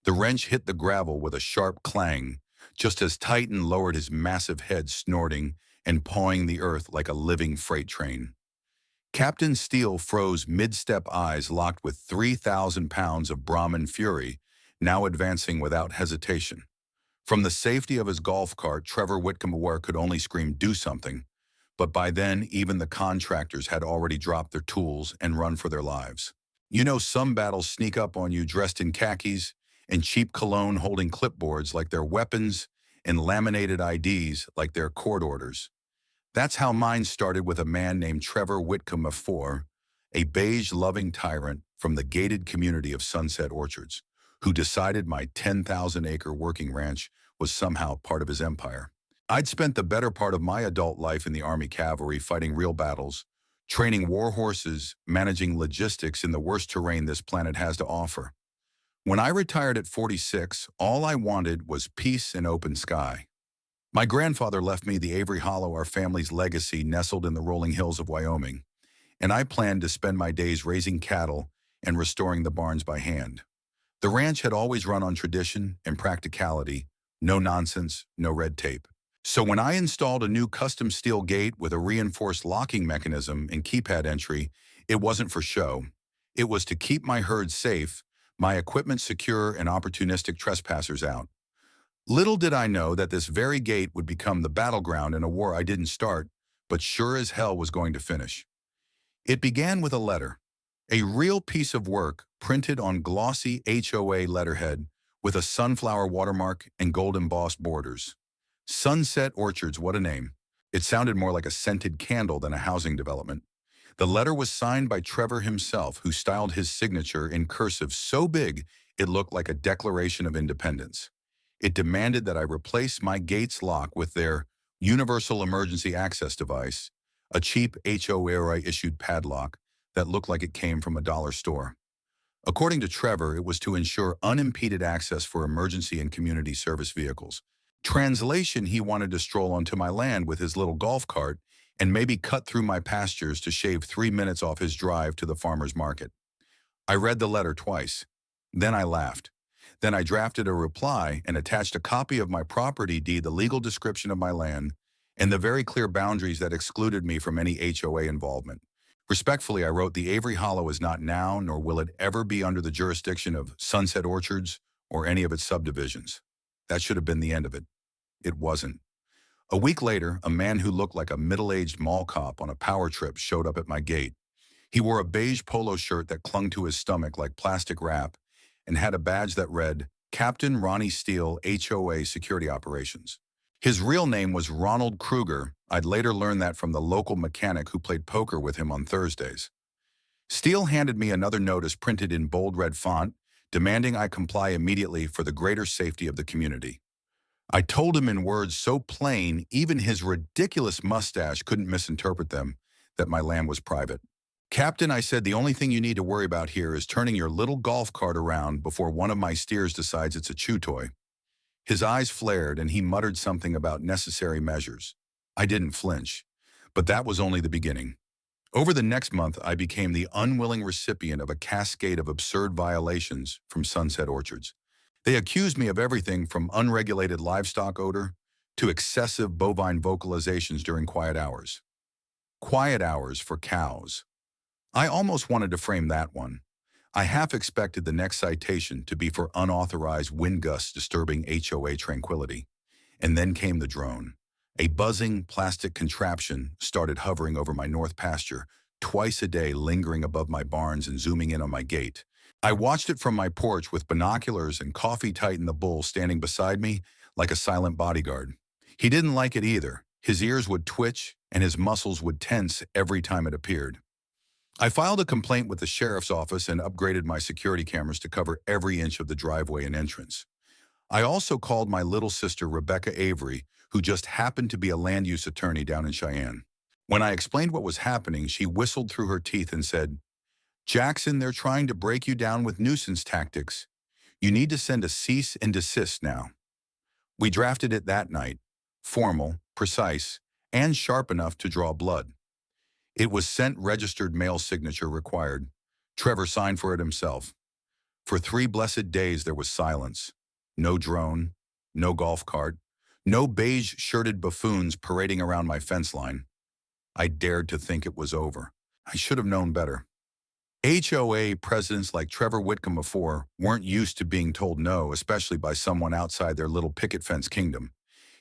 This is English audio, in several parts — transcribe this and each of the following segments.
The wrench hit the gravel with a sharp clang, just as Titan lowered his massive head, snorting and pawing the earth like a living freight train. Captain Steele froze mid-step, eyes locked with 3,000 pounds of Brahmin fury, now advancing without hesitation. From the safety of his golf cart, Trevor Whitcomb could only scream, "Do something." But by then, even the contractors had already dropped their tools and run for their lives. You know, some battles sneak up on you dressed in khakis and cheap cologne, holding clipboards like they're weapons and laminated IDs like they're court orders. That's how mine started, with a man named Trevor Whitcomb IV, a beige-loving tyrant from the gated community of Sunset Orchards, who decided my 10,000-acre working ranch was somehow part of his empire. I'd spent the better part of my adult life in the Army cavalry, fighting real battles, training war horses, managing logistics in the worst terrain this planet has to offer. When I retired at 46, all I wanted was peace and open sky. My grandfather left me the Avery Hollow, our family's legacy, nestled in the rolling hills of Wyoming, and I planned to spend my days raising cattle and restoring the barns by hand. The ranch had always run on tradition and practicality, no nonsense, no red tape. So when I installed a new custom steel gate with a reinforced locking mechanism and keypad entry, it wasn't for show. It was to keep my herd safe, my equipment secure, and opportunistic trespassers out. Little did I know that this very gate would become the battleground in a war I didn't start, but sure as hell was going to finish. It began with a letter, a real piece of work printed on glossy HOA letterhead with a sunflower watermark and gold embossed borders. Sunset Orchards, what a name. It sounded more like a scented candle than a housing development. The letter was signed by Trevor himself, who styled his signature in cursive so big it looked like a Declaration of Independence. It demanded that I replace my gate's lock with their Universal Emergency Access Device, a cheap HOA-issued padlock that looked like it came from a dollar store. According to Trevor, it was to ensure unimpeded access for emergency and community service vehicles. Translation: he wanted to stroll onto my land with his little golf cart and maybe cut through my pastures to shave 3 minutes off his drive to the farmer's market. I read the letter twice. Then I laughed. Then I drafted a reply and attached a copy of my property deed, the legal description of my land, and the very clear boundaries that excluded me from any HOA involvement. Respectfully, I wrote, "The Avery Hollow is not now, nor will it ever be, under the jurisdiction of Sunset Orchards or any of its subdivisions." That should have been the end of it. It wasn't. A week later, a man who looked like a middle-aged mall cop on a power trip showed up at my gate. He wore a beige polo shirt that clung to his stomach like plastic wrap and had a badge that read, "Captain Ronnie Steele, HOA Security Operations." His real name was Ronald Kruger. I'd later learned that from the local mechanic who played poker with him on Thursdays. Steele handed me another notice printed in bold red font, demanding I comply immediately for the greater safety of the community. I told him in words so plain even his ridiculous mustache couldn't misinterpret them, that my land was private. "Captain," I said, "the only thing you need to worry about here is turning your little golf cart around before one of my steers decides it's a chew toy." His eyes flared and he muttered something about necessary measures. I didn't flinch, but that was only the beginning. Over the next month, I became the unwilling recipient of a cascade of absurd violations from Sunset Orchards. They accused me of everything from unregulated livestock odor to excessive bovine vocalizations during quiet hours. Quiet hours for cows. I almost wanted to frame that one. I half expected the next citation to be for unauthorized wind gusts disturbing HOA tranquility. And then came the drone. A buzzing plastic contraption started hovering over my north pasture, twice a day, lingering above my barns and zooming in on my gate. I watched it from my porch with binoculars, and Coffee Titan the bull standing beside me like a silent bodyguard. He didn't like it either. His ears would twitch and his muscles would tense every time it appeared. I filed a complaint with the sheriff's office and upgraded my security cameras to cover every inch of the driveway and entrance. I also called my little sister, Rebecca Avery, who just happened to be a land use attorney down in Cheyenne. When I explained what was happening, she whistled through her teeth and said, "Jackson, they're trying to break you down with nuisance tactics. You need to send a cease and desist now." We drafted it that night, formal, precise, and sharp enough to draw blood. It was sent, registered mail, signature required. Trevor signed for it himself. For 3 blessed days there was silence. No drone, no golf cart, no beige-shirted buffoons parading around my fence line. I dared to think it was over. I should have known better. HOA presidents like Trevor Whitcomb before weren't used to being told no, especially by someone outside their little picket fence kingdom.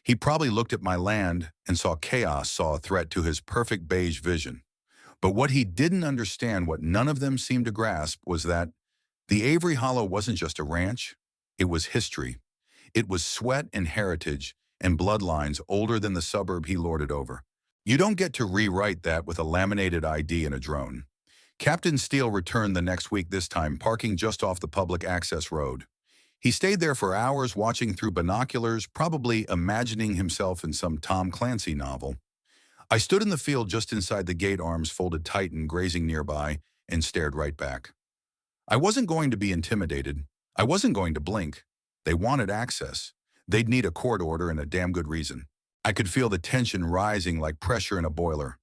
He probably looked at my land and saw chaos, saw a threat to his perfect beige vision. But what he didn't understand, what none of them seemed to grasp, was that the Avery Hollow wasn't just a ranch, it was history. It was sweat and heritage and bloodlines older than the suburb he lorded over. You don't get to rewrite that with a laminated ID and a drone. Captain Steele returned the next week, this time parking just off the public access road. He stayed there for hours watching through binoculars, probably imagining himself in some Tom Clancy novel. I stood in the field just inside the gate, arms folded tight and grazing nearby, and stared right back. I wasn't going to be intimidated. I wasn't going to blink. They wanted access. They'd need a court order and a damn good reason. I could feel the tension rising like pressure in a boiler.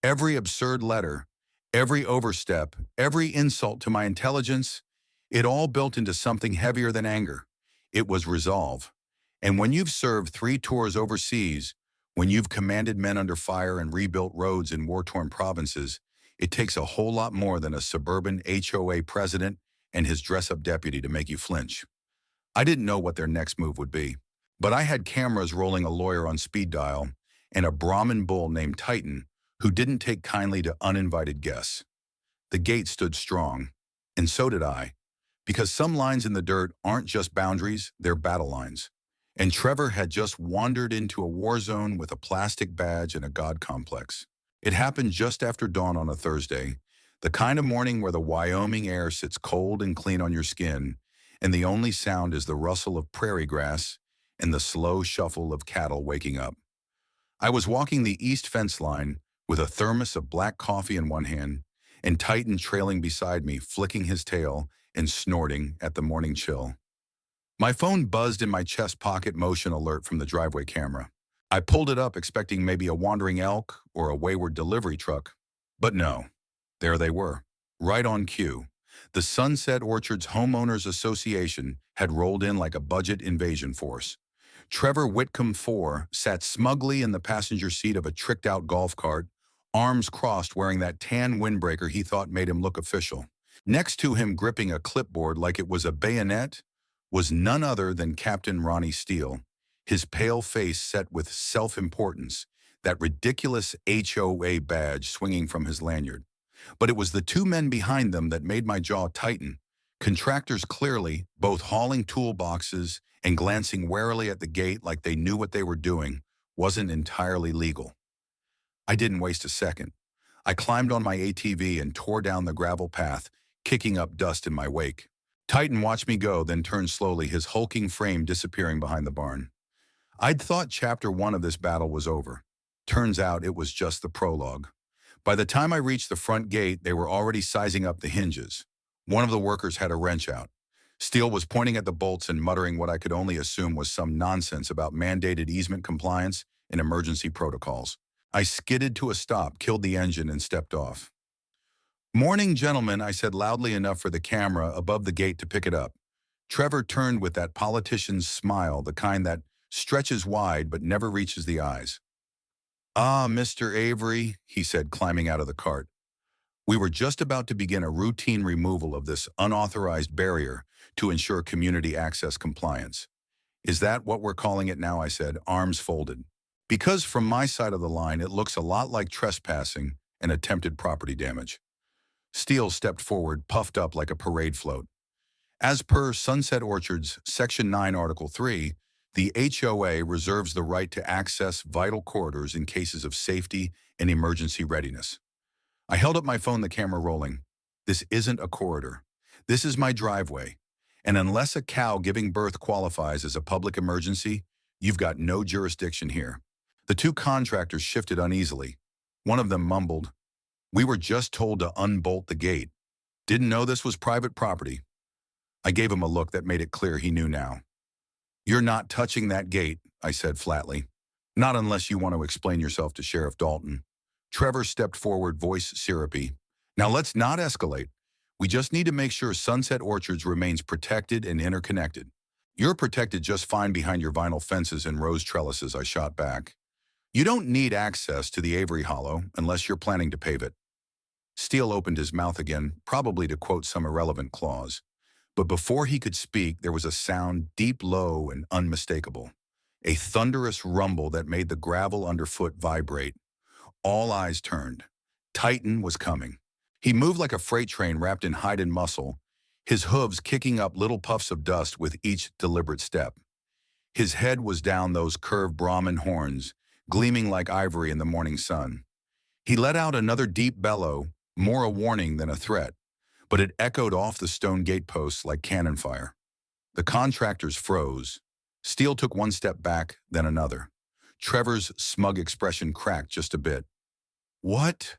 Every absurd letter, every overstep, every insult to my intelligence, it all built into something heavier than anger. It was resolve. And when you've served 3 tours overseas, when you've commanded men under fire and rebuilt roads in war-torn provinces, it takes a whole lot more than a suburban HOA president and his dress-up deputy to make you flinch. I didn't know what their next move would be, but I had cameras rolling, a lawyer on speed dial, and a Brahmin bull named Titan who didn't take kindly to uninvited guests. The gate stood strong, and so did I, because some lines in the dirt aren't just boundaries, they're battle lines. And Trevor had just wandered into a war zone with a plastic badge and a god complex. It happened just after dawn on a Thursday, the kind of morning where the Wyoming air sits cold and clean on your skin, and the only sound is the rustle of prairie grass and the slow shuffle of cattle waking up. I was walking the east fence line with a thermos of black coffee in one hand and Titan trailing beside me, flicking his tail and snorting at the morning chill. My phone buzzed in my chest pocket, motion alert from the driveway camera. I pulled it up expecting maybe a wandering elk or a wayward delivery truck. But no, there they were, right on cue. The Sunset Orchards Homeowners Association had rolled in like a budget invasion force. Trevor Whitcomb IV sat smugly in the passenger seat of a tricked-out golf cart, arms crossed, wearing that tan windbreaker he thought made him look official. Next to him, gripping a clipboard like it was a bayonet, was none other than Captain Ronnie Steele, his pale face set with self-importance, that ridiculous HOA badge swinging from his lanyard. But it was the 2 men behind them that made my jaw tighten. Contractors, clearly, both hauling toolboxes and glancing warily at the gate like they knew what they were doing, wasn't entirely legal. I didn't waste a second. I climbed on my ATV and tore down the gravel path, kicking up dust in my wake. Titan watched me go, then turned slowly, his hulking frame disappearing behind the barn. I'd thought Chapter 1 of this battle was over. Turns out it was just the prologue. By the time I reached the front gate, they were already sizing up the hinges. One of the workers had a wrench out. Steele was pointing at the bolts and muttering what I could only assume was some nonsense about mandated easement compliance and emergency protocols. I skidded to a stop, killed the engine, and stepped off. "Morning, gentlemen," I said loudly enough for the camera above the gate to pick it up. Trevor turned with that politician's smile, the kind that stretches wide but never reaches the eyes. "Ah, Mr. Avery," he said, climbing out of the cart. We were just about to begin a routine removal of this unauthorized barrier to ensure community access compliance. "Is that what we're calling it now?" I said, arms folded. Because from my side of the line, it looks a lot like trespassing and attempted property damage. Steele stepped forward, puffed up like a parade float. "As per Sunset Orchards, Section 9, Article 3, the HOA reserves the right to access vital corridors in cases of safety and emergency readiness." I held up my phone, the camera rolling. "This isn't a corridor. This is my driveway. And unless a cow giving birth qualifies as a public emergency, you've got no jurisdiction here." The 2 contractors shifted uneasily. One of them mumbled, "We were just told to unbolt the gate. Didn't know this was private property." I gave him a look that made it clear he knew now. "You're not touching that gate," I said flatly. "Not unless you want to explain yourself to Sheriff Dalton." Trevor stepped forward, voice syrupy. "Now let's not escalate. We just need to make sure Sunset Orchards remains protected and interconnected. You're protected just fine behind your vinyl fences and rose trellises, I shot back. You don't need access to the Avery Hollow unless you're planning to pave it. Steele opened his mouth again, probably to quote some irrelevant clause. But before he could speak, there was a sound deep, low, and unmistakable. A thunderous rumble that made the gravel underfoot vibrate. All eyes turned. Titan was coming. He moved like a freight train wrapped in hide and muscle, his hooves kicking up little puffs of dust with each deliberate step. His head was down those curved Brahmin horns, gleaming like ivory in the morning sun. He let out another deep bellow, more a warning than a threat, but it echoed off the stone gateposts like cannon fire. The contractors froze. Steele took one step back, then another. Trevor's smug expression cracked just a bit. "What?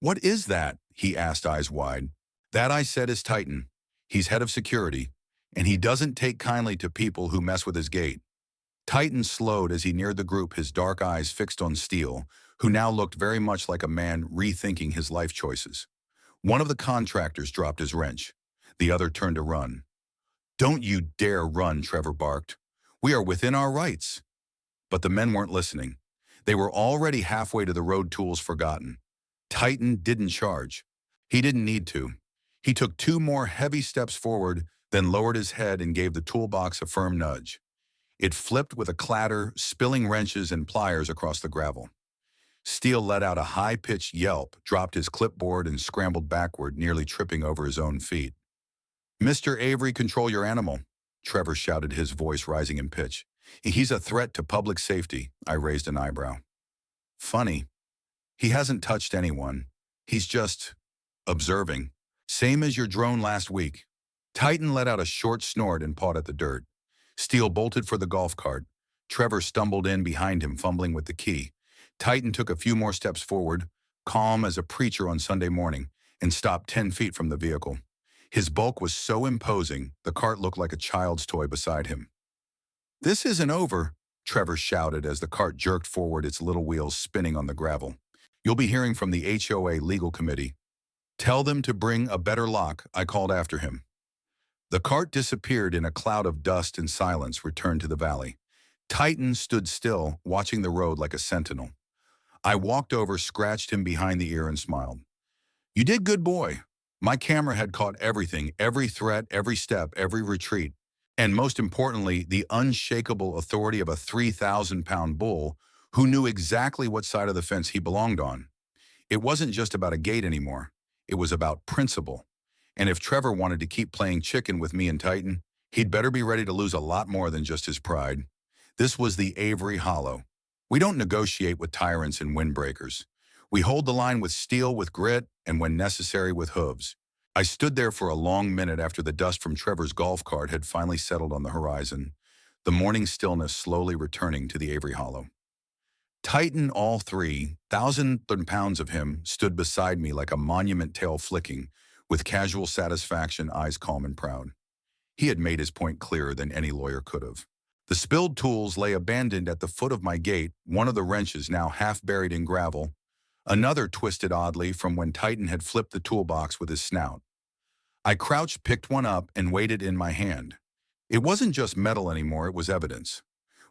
What is that?" he asked, eyes wide. "That," I said, "is Titan. He's head of security, and he doesn't take kindly to people who mess with his gate." Titan slowed as he neared the group, his dark eyes fixed on Steele, who now looked very much like a man rethinking his life choices. One of the contractors dropped his wrench. The other turned to run. "Don't you dare run," Trevor barked. "We are within our rights." But the men weren't listening. They were already halfway to the road tools forgotten. Titan didn't charge. He didn't need to. He took two more heavy steps forward, then lowered his head and gave the toolbox a firm nudge. It flipped with a clatter, spilling wrenches and pliers across the gravel. Steele let out a high-pitched yelp, dropped his clipboard, and scrambled backward, nearly tripping over his own feet. "Mr. Avery, control your animal," Trevor shouted, his voice rising in pitch. "He's a threat to public safety." I raised an eyebrow. "Funny. He hasn't touched anyone. He's just observing. Same as your drone last week." Titan let out a short snort and pawed at the dirt. Steele bolted for the golf cart. Trevor stumbled in behind him, fumbling with the key. Titan took a few more steps forward, calm as a preacher on Sunday morning, and stopped 10 feet from the vehicle. His bulk was so imposing, the cart looked like a child's toy beside him. "This isn't over," Trevor shouted as the cart jerked forward, its little wheels spinning on the gravel. "You'll be hearing from the HOA legal committee. Tell them to bring a better lock," I called after him. The cart disappeared in a cloud of dust, and silence returned to the valley. Titan stood still, watching the road like a sentinel. I walked over, scratched him behind the ear, and smiled. "You did good, boy." My camera had caught everything, every threat, every step, every retreat, and most importantly, the unshakable authority of a 3,000-pound bull who knew exactly what side of the fence he belonged on. It wasn't just about a gate anymore. It was about principle. And if Trevor wanted to keep playing chicken with me and Titan, he'd better be ready to lose a lot more than just his pride. This was the Avery Hollow. We don't negotiate with tyrants and windbreakers. We hold the line with steel, with grit, and when necessary, with hooves. I stood there for a long minute after the dust from Trevor's golf cart had finally settled on the horizon, the morning stillness slowly returning to the Avery Hollow. Titan, all 3,000 pounds of him, stood beside me like a monument, tail flicking, with casual satisfaction, eyes calm and proud. He had made his point clearer than any lawyer could have. The spilled tools lay abandoned at the foot of my gate, one of the wrenches now half buried in gravel, another twisted oddly from when Titan had flipped the toolbox with his snout. I crouched, picked one up, and weighed it in my hand. It wasn't just metal anymore, it was evidence.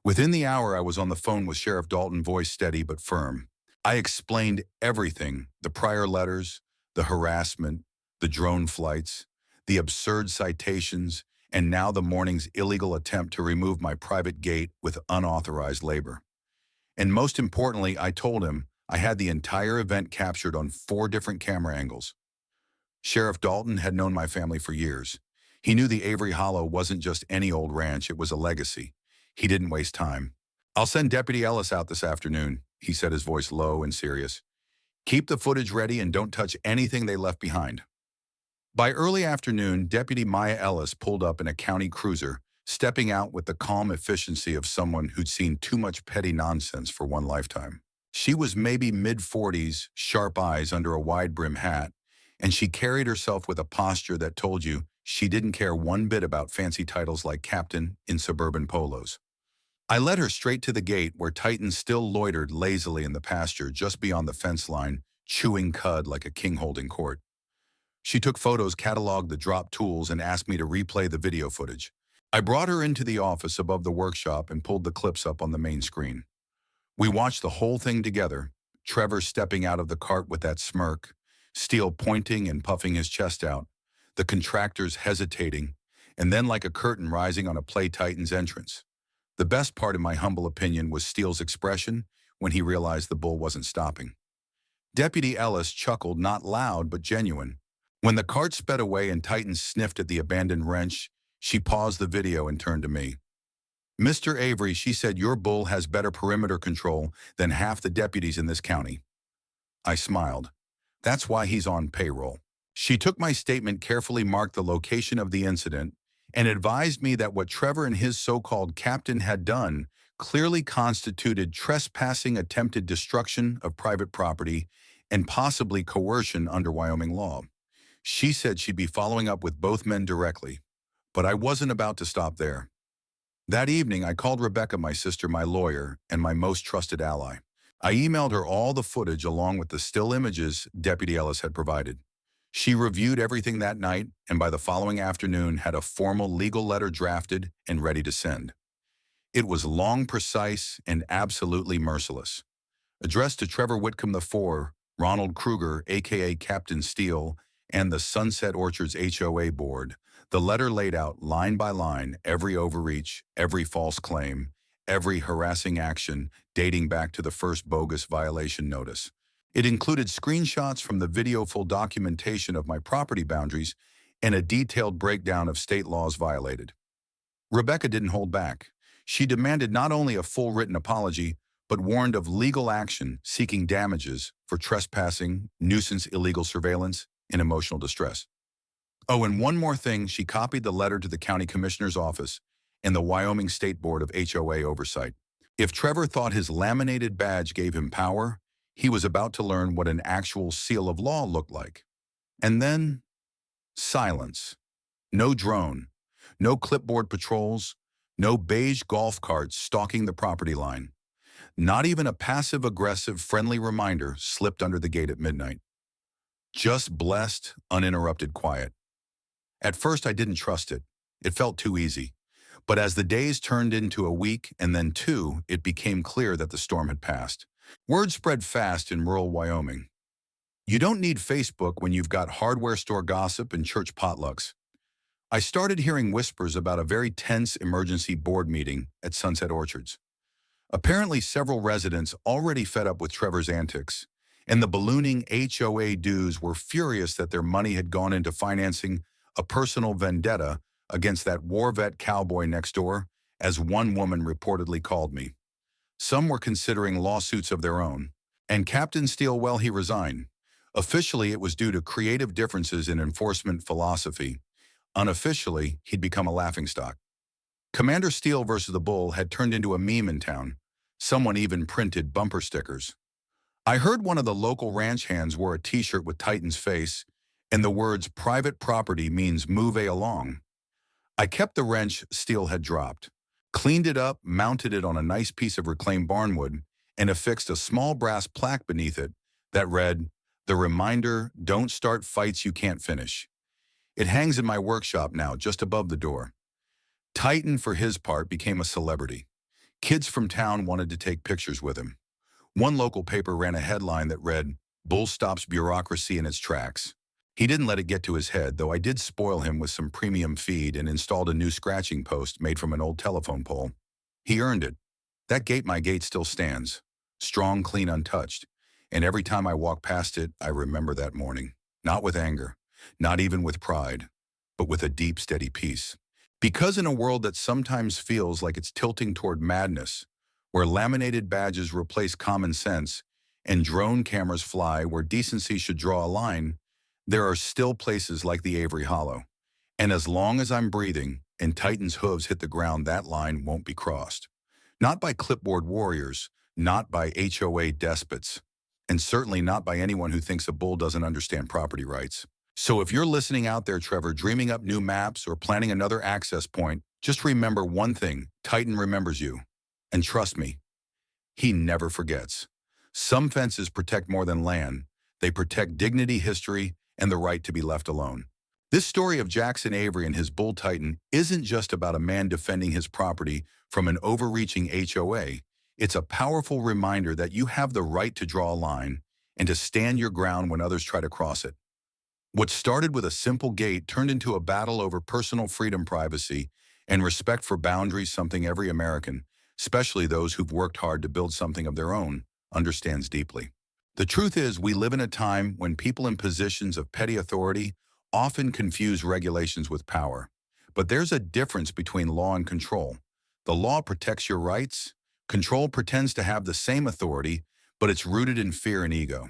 Within the hour, I was on the phone with Sheriff Dalton, voice steady but firm. I explained everything: the prior letters, the harassment, the drone flights, the absurd citations, and now the morning's illegal attempt to remove my private gate with unauthorized labor. And most importantly, I told him I had the entire event captured on 4 different camera angles. Sheriff Dalton had known my family for years. He knew the Avery Hollow wasn't just any old ranch, it was a legacy. He didn't waste time. "I'll send Deputy Ellis out this afternoon," he said, his voice low and serious. "Keep the footage ready and don't touch anything they left behind." By early afternoon, Deputy Maya Ellis pulled up in a county cruiser, stepping out with the calm efficiency of someone who'd seen too much petty nonsense for one lifetime. She was maybe mid-40s, sharp eyes under a wide-brim hat, and she carried herself with a posture that told you she didn't care one bit about fancy titles like captain in suburban polos. I led her straight to the gate, where Titan still loitered lazily in the pasture just beyond the fence line, chewing cud like a king holding court. She took photos, cataloged the drop tools, and asked me to replay the video footage. I brought her into the office above the workshop and pulled the clips up on the main screen. We watched the whole thing together, Trevor stepping out of the cart with that smirk, Steele pointing and puffing his chest out, the contractors hesitating, and then like a curtain rising on a Play Titan's entrance. The best part, in my humble opinion, was Steele's expression when he realized the bull wasn't stopping. Deputy Ellis chuckled, not loud but genuine. When the cart sped away and Titan sniffed at the abandoned wrench, she paused the video and turned to me. "Mr. Avery," she said, "your bull has better perimeter control than half the deputies in this county." I smiled. "That's why he's on payroll." She took my statement, carefully marked the location of the incident, and advised me that what Trevor and his so-called captain had done clearly constituted trespassing, attempted destruction of private property, and possibly coercion under Wyoming law. She said she'd be following up with both men directly, but I wasn't about to stop there. That evening, I called Rebecca, my sister, my lawyer, and my most trusted ally. I emailed her all the footage along with the still images Deputy Ellis had provided. She reviewed everything that night, and by the following afternoon had a formal legal letter drafted and ready to send. It was long, precise, and absolutely merciless. Addressed to Trevor Whitcomb IV, Ronald Kruger, a.k.a. Captain Steele, and the Sunset Orchards HOA board, the letter laid out line by line every overreach, every false claim, every harassing action dating back to the first bogus violation notice. It included screenshots from the video, full documentation of my property boundaries, and a detailed breakdown of state laws violated. Rebecca didn't hold back. She demanded not only a full written apology, but warned of legal action seeking damages for trespassing, nuisance, illegal surveillance, and emotional distress. Oh, and one more thing, she copied the letter to the county commissioner's office and the Wyoming State Board of HOA Oversight. If Trevor thought his laminated badge gave him power, he was about to learn what an actual seal of law looked like. And then, silence. No drone, no clipboard patrols, no beige golf carts stalking the property line. Not even a passive-aggressive, friendly reminder slipped under the gate at midnight. Just blessed, uninterrupted quiet. At first, I didn't trust it. It felt too easy. But as the days turned into a week and then two, it became clear that the storm had passed. Word spread fast in rural Wyoming. You don't need Facebook when you've got hardware store gossip and church potlucks. I started hearing whispers about a very tense emergency board meeting at Sunset Orchards. Apparently, several residents, already fed up with Trevor's antics, and the ballooning HOA dues, were furious that their money had gone into financing a personal vendetta against that war vet cowboy next door, as one woman reportedly called me. Some were considering lawsuits of their own. And Captain Steele, well, he resigned. Officially, it was due to creative differences in enforcement philosophy. Unofficially, he'd become a laughingstock. Commander Steele versus the Bull had turned into a meme in town. Someone even printed bumper stickers. I heard one of the local ranch hands wore a t-shirt with Titan's face, and the words "private property means move along." I kept the wrench Steele had dropped, cleaned it up, mounted it on a nice piece of reclaimed barnwood, and affixed a small brass plaque beneath it that read, "The reminder, don't start fights you can't finish." It hangs in my workshop now, just above the door. Titan, for his part, became a celebrity. Kids from town wanted to take pictures with him. One local paper ran a headline that read, "Bull stops bureaucracy in its tracks." He didn't let it get to his head, though I did spoil him with some premium feed and installed a new scratching post made from an old telephone pole. He earned it. That gate, my gate, still stands. Strong, clean, untouched. And every time I walk past it, I remember that morning. Not with anger, not even with pride, but with a deep, steady peace. Because in a world that sometimes feels like it's tilting toward madness, where laminated badges replace common sense and drone cameras fly where decency should draw a line, there are still places like the Avery Hollow. And as long as I'm breathing and Titan's hooves hit the ground, that line won't be crossed. Not by clipboard warriors, not by HOA despots, and certainly not by anyone who thinks a bull doesn't understand property rights. So if you're listening out there, Trevor, dreaming up new maps or planning another access point, just remember one thing: Titan remembers you. And trust me, he never forgets. Some fences protect more than land. They protect dignity, history, and the right to be left alone. This story of Jackson Avery and his bull titan isn't just about a man defending his property from an overreaching HOA. It's a powerful reminder that you have the right to draw a line and to stand your ground when others try to cross it. What started with a simple gate turned into a battle over personal freedom, privacy, and respect for boundaries, something every American, especially those who've worked hard to build something of their own, understands deeply. The truth is, we live in a time when people in positions of petty authority often confuse regulations with power. But there's a difference between law and control. The law protects your rights. Control pretends to have the same authority, but it's rooted in fear and ego.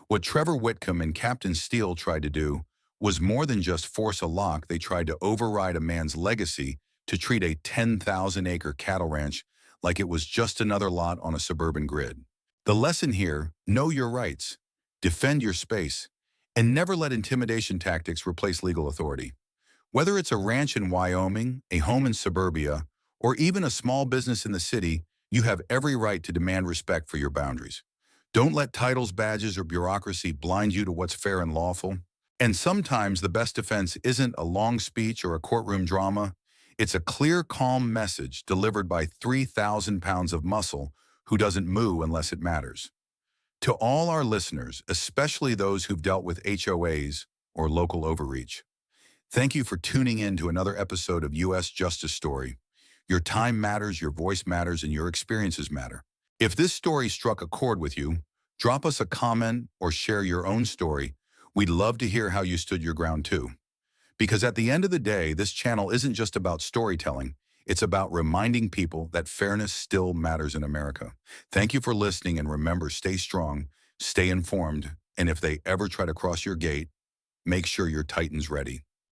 What Trevor Whitcomb and Captain Steele tried to do was more than just force a lock. They tried to override a man's legacy to treat a 10,000-acre cattle ranch like it was just another lot on a suburban grid. The lesson here: know your rights, defend your space, and never let intimidation tactics replace legal authority. Whether it's a ranch in Wyoming, a home in suburbia, or even a small business in the city, you have every right to demand respect for your boundaries. Don't let titles, badges, or bureaucracy blind you to what's fair and lawful. And sometimes the best defense isn't a long speech or a courtroom drama. It's a clear, calm message delivered by 3,000 pounds of muscle who doesn't moo unless it matters. To all our listeners, especially those who've dealt with HOAs or local overreach, thank you for tuning in to another episode of U.S. Justice Story. Your time matters, your voice matters, and your experiences matter. If this story struck a chord with you, drop us a comment or share your own story. We'd love to hear how you stood your ground too. Because at the end of the day, this channel isn't just about storytelling. It's about reminding people that fairness still matters in America. Thank you for listening, and remember, stay strong, stay informed, and if they ever try to cross your gate, make sure your Titan's ready.